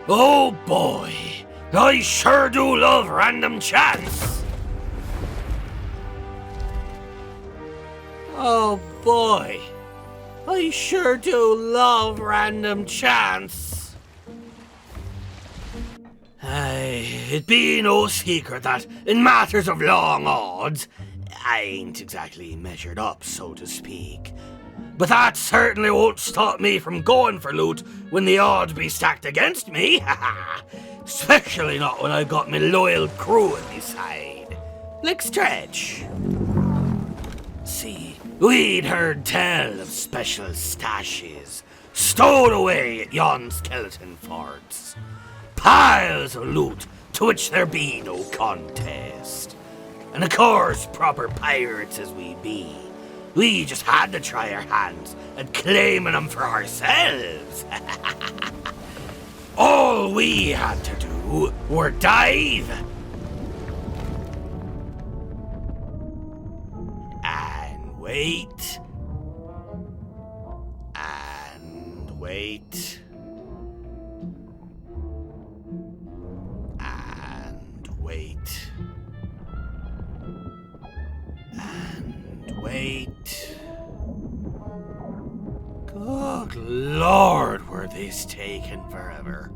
Oh boy, I sure do love random chance. Oh boy, I sure do love random chance. It be no secret that, in matters of long odds, I ain't exactly measured up, so to speak. But that certainly won't stop me from going for loot when the odds be stacked against me. Especially not when I've got my loyal crew at my side. Like Stretch. See, we'd heard tell of special stashes stowed away at yon skeleton forts. Piles of loot to which there be no contest. And of course, proper pirates as we be, we just had to try our hands at claiming them for ourselves. All we had to do were dive. And wait. And wait. And wait. And wait. Good Lord, were this taking forever.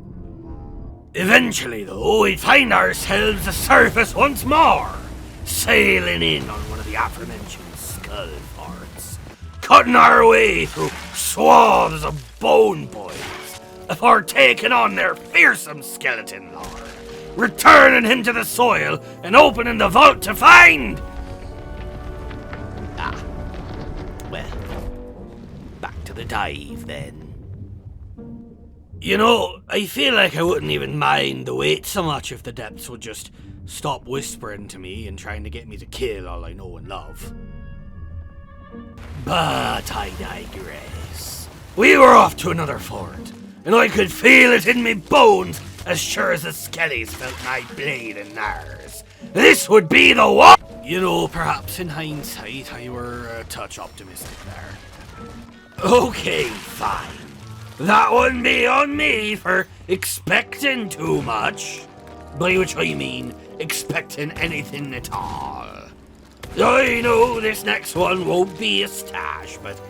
Eventually, though, we'd find ourselves a surface once more, sailing in on one of the aforementioned skull forts, cutting our way through swaths of bone boys, before taking on their fearsome skeleton lord, returning him to the soil and opening the vault to find... Well, back to the dive then. You know, I feel like I wouldn't even mind the wait so much if the depths would just stop whispering to me and trying to get me to kill all I know and love. But I digress. We were off to another fort, and I could feel it in me bones as sure as the skellies felt my blade in theirs. This would be the one! You know, perhaps in hindsight I were a touch optimistic there. Okay, fine. That wouldn't be on me for expecting too much. By which I mean expecting anything at all. I know this next one won't be a stash, but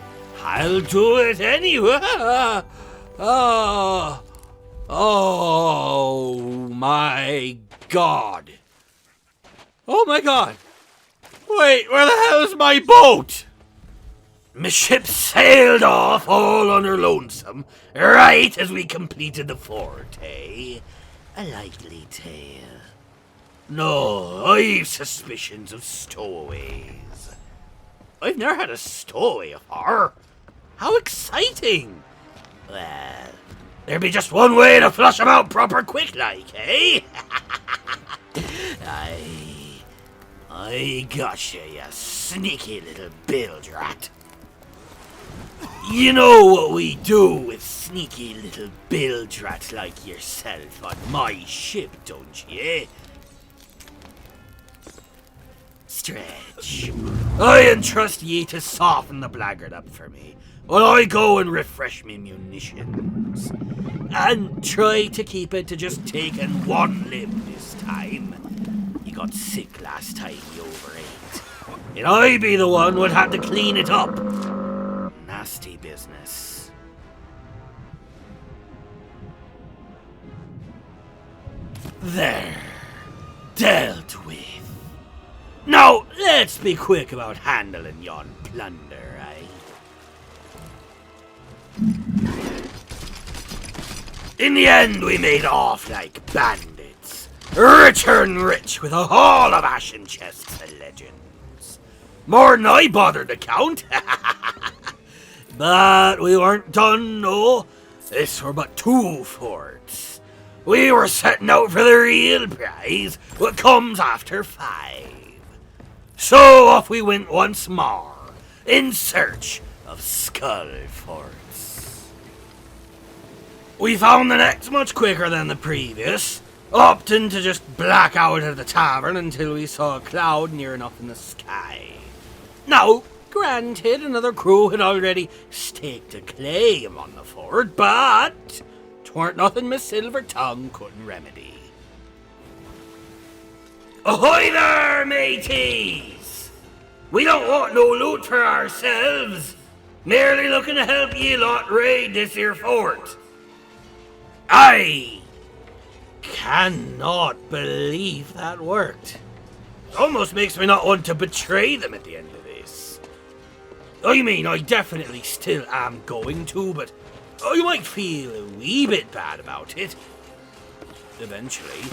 I'll do it anyway. Oh my god. Oh my god. Wait, where the hell's my boat? My ship sailed off all on her lonesome, right as we completed the fort, eh? A likely tale. No, I've suspicions of stowaways. I've never had a stowaway afore. How exciting! Well, there'd be just one way to flush 'em out proper quick like, eh? I gotcha, you sneaky little bilge rat. You know what we do with sneaky little bilge rats like yourself on my ship, don't you? Stretch. I entrust ye to soften the blackguard up for me, while I go and refresh me munitions. And try to keep it to just taking one limb this time. You got sick last time you overate, and I be the one would have to clean it up. Nasty business. There. Dealt with. Now, let's be quick about handling yon plunder, eh? In the end, we made off like bandits. Richer and rich with a haul of ashen chests and legends. More than I bothered to count. But we weren't done, no. This were but 2 forts. We were setting out for the real prize, what comes after 5. So off we went once more, in search of skull forts. We found the next much quicker than the previous, opting to just black out at the tavern until we saw a cloud near enough in the sky. Now, Granted, another crew had already staked a claim on the fort, but 'tweren't nothing my silver tongue couldn't remedy. Ahoy there, mateys! We don't want no loot for ourselves. Merely looking to help ye lot raid this here fort. I cannot believe that worked. Almost makes me not want to betray them at the end of this. I mean, I definitely still am going to, but I might feel a wee bit bad about it. Eventually.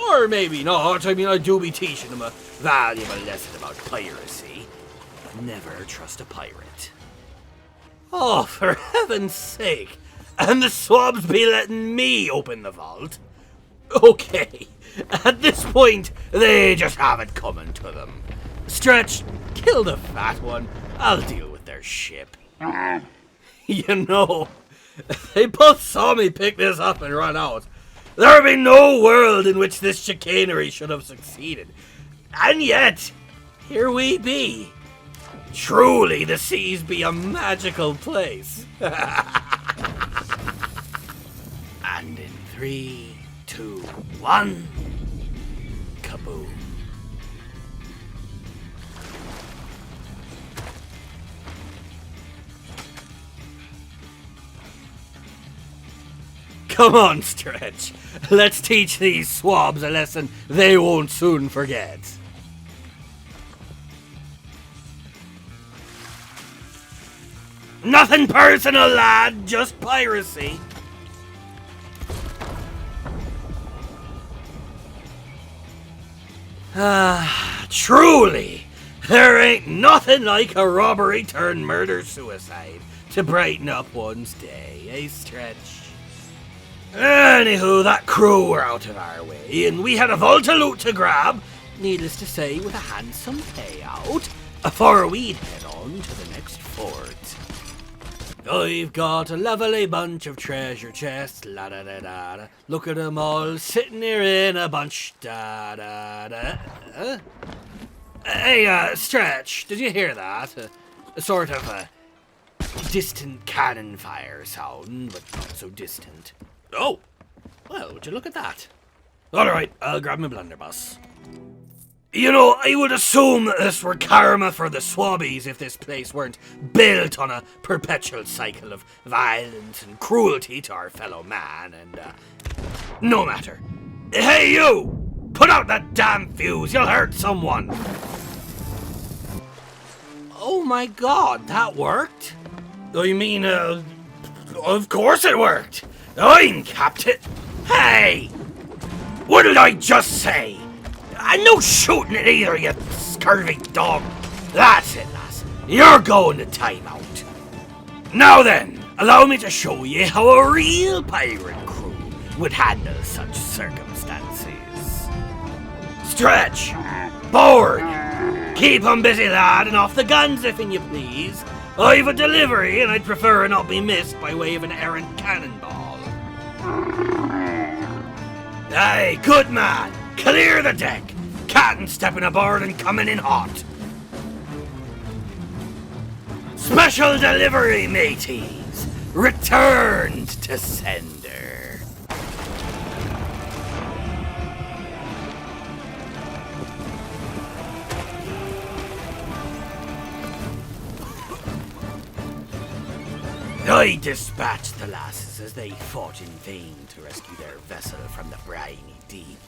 Or maybe not. I mean, I do be teaching them a valuable lesson about piracy. Never trust a pirate. Oh, for heaven's sake. And the swabs be letting me open the vault? Okay. At this point, they just have it coming to them. Stretch, kill the fat one. I'll deal with their ship. You know, if they both saw me pick this up and run out, there'd be no world in which this chicanery should have succeeded. And yet, here we be. Truly, the seas be a magical place. And in 3, 2, 1, kaboom. Come on, Stretch. Let's teach these swabs a lesson they won't soon forget. Nothing personal, lad. Just piracy. Truly, there ain't nothing like a robbery turned murder-suicide to brighten up one's day, eh, Stretch? Anywho, that crew were out of our way, and we had a vault of loot to grab, needless to say, with a handsome payout, afore we'd head on to the next fort. I've got a lovely bunch of treasure chests, la da da da da. Look at them all sitting here in a bunch, da da da. Hey, Stretch, did you hear that? A sort of a distant cannon fire sound, but not so distant. Oh, well, would you look at that? Alright, I'll grab my blunderbuss. You know, I would assume that this were karma for the swabbies if this place weren't built on a perpetual cycle of violence and cruelty to our fellow man, and, no matter. Hey, you! Put out that damn fuse, you'll hurt someone! Oh my god, that worked? I mean, of course it worked! I'm Captain. Hey! What did I just say? And no shooting at either, you scurvy dog. That's it, lass. You're going to timeout. Now then, allow me to show you how a real pirate crew would handle such circumstances. Stretch! Board! Keep 'em busy, lad, and off the guns, if you please. I've a delivery, and I'd prefer it not be missed by way of an errant cannonball. Aye, good man! Clear the deck! Captain stepping aboard and coming in hot. Special delivery, mateys! Returned to sender. I dispatched the lasses as they fought in vain to rescue their vessel from the briny deep.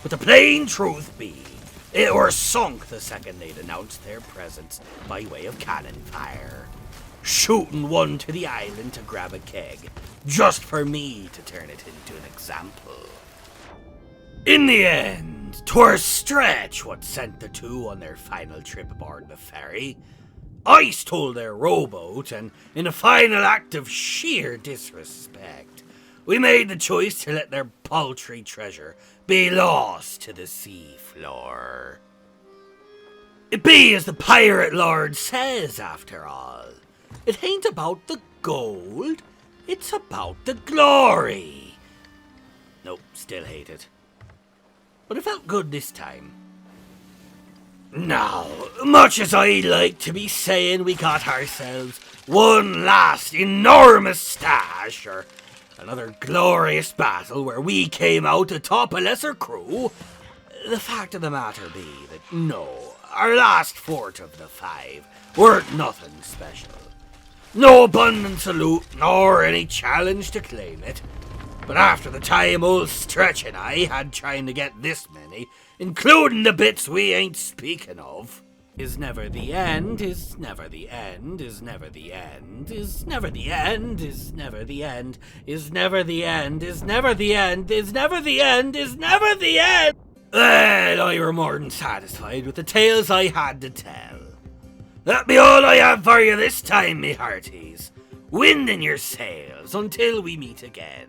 But the plain truth be, it were sunk the second they'd announced their presence by way of cannon fire. Shooting one to the island to grab a keg, just for me to turn it into an example. In the end, 'twere Stretch what sent the two on their final trip aboard the ferry. I stole their rowboat, and in a final act of sheer disrespect, we made the choice to let their paltry treasure be lost to the sea floor. It be as the pirate lord says, after all. It ain't about the gold, it's about the glory. Nope, still hate it. But it felt good this time. Now, much as I'd like to be saying we got ourselves one last enormous stash, or another glorious battle where we came out atop a lesser crew, the fact of the matter be that no, our last fort of the 5 weren't nothing special. No abundance of loot, nor any challenge to claim it. But after the time old Stretch and I had trying to get this many, including the bits we ain't speaking of, is never the end, is never the end, is never the end, is never the end, is never the end, is never the end, is never the end, is never the end, is never the end. Well, I were more than satisfied with the tales I had to tell. That be all I have for you this time, me hearties. Wind in your sails until we meet again.